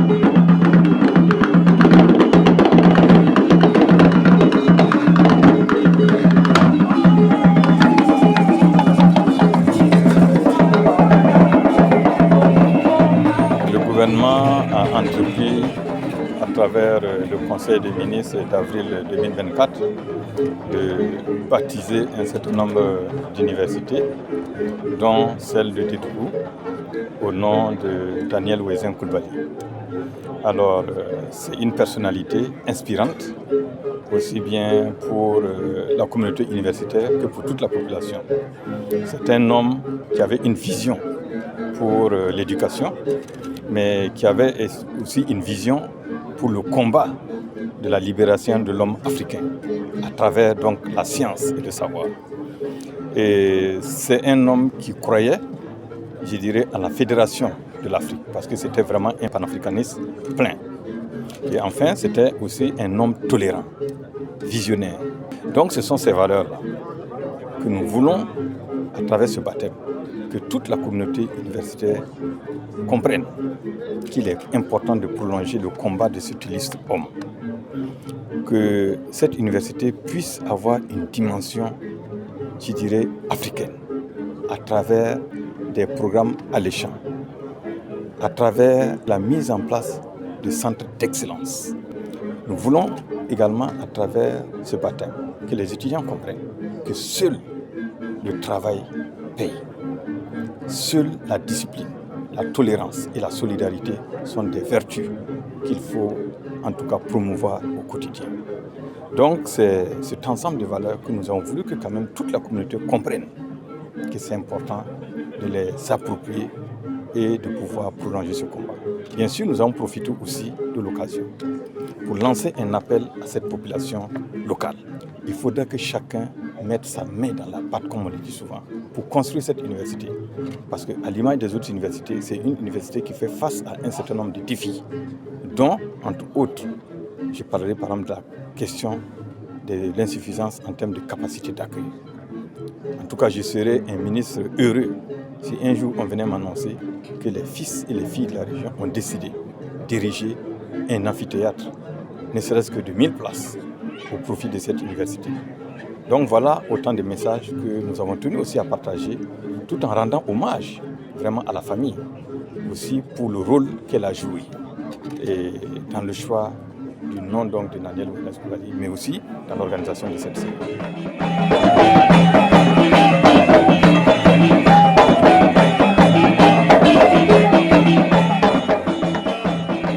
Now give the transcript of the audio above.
Le gouvernement a entrepris, à travers le Conseil des ministres d'avril 2024, de baptiser un certain nombre d'universités, dont celle de Tétougou, au nom de Daniel Ouezen Coulibaly. Alors, c'est une personnalité inspirante, aussi bien pour la communauté universitaire que pour toute la population. C'est un homme qui avait une vision pour l'éducation, mais qui avait aussi une vision pour le combat de la libération de l'homme africain, à travers donc la science et le savoir. Et c'est un homme qui croyait, je dirais, à la fédération de l'Afrique, parce que c'était vraiment un panafricaniste plein. Et enfin, c'était aussi un homme tolérant, visionnaire. Donc ce sont ces valeurs-là que nous voulons, à travers ce baptême, que toute la communauté universitaire comprenne qu'il est important de prolonger le combat de cet illustre homme. Que cette université puisse avoir une dimension, je dirais, africaine, à travers des programmes alléchants, à travers la mise en place de centres d'excellence. Nous voulons également, à travers ce baptême, que les étudiants comprennent que seul le travail paye. Seule la discipline, la tolérance et la solidarité sont des vertus qu'il faut en tout cas promouvoir au quotidien. Donc c'est cet ensemble de valeurs que nous avons voulu que quand même toute la communauté comprenne que c'est important de les s'approprier et de pouvoir prolonger ce combat. Bien sûr, nous avons profité aussi de l'occasion pour lancer un appel à cette population locale. Il faudra que chacun mette sa main dans la pâte, comme on le dit souvent, pour construire cette université. Parce qu'à l'image des autres universités, c'est une université qui fait face à un certain nombre de défis, dont, entre autres, je parlerai par exemple de la question de l'insuffisance en termes de capacité d'accueil. En tout cas, je serais un ministre heureux si un jour on venait m'annoncer que les fils et les filles de la région ont décidé d'ériger un amphithéâtre, ne serait-ce que de 1000 places, au profit de cette université. Donc voilà autant de messages que nous avons tenu aussi à partager, tout en rendant hommage vraiment à la famille, aussi pour le rôle qu'elle a joué et dans le choix du nom donc de Daniel Ouezen Coulibaly, mais aussi dans l'organisation de cette série.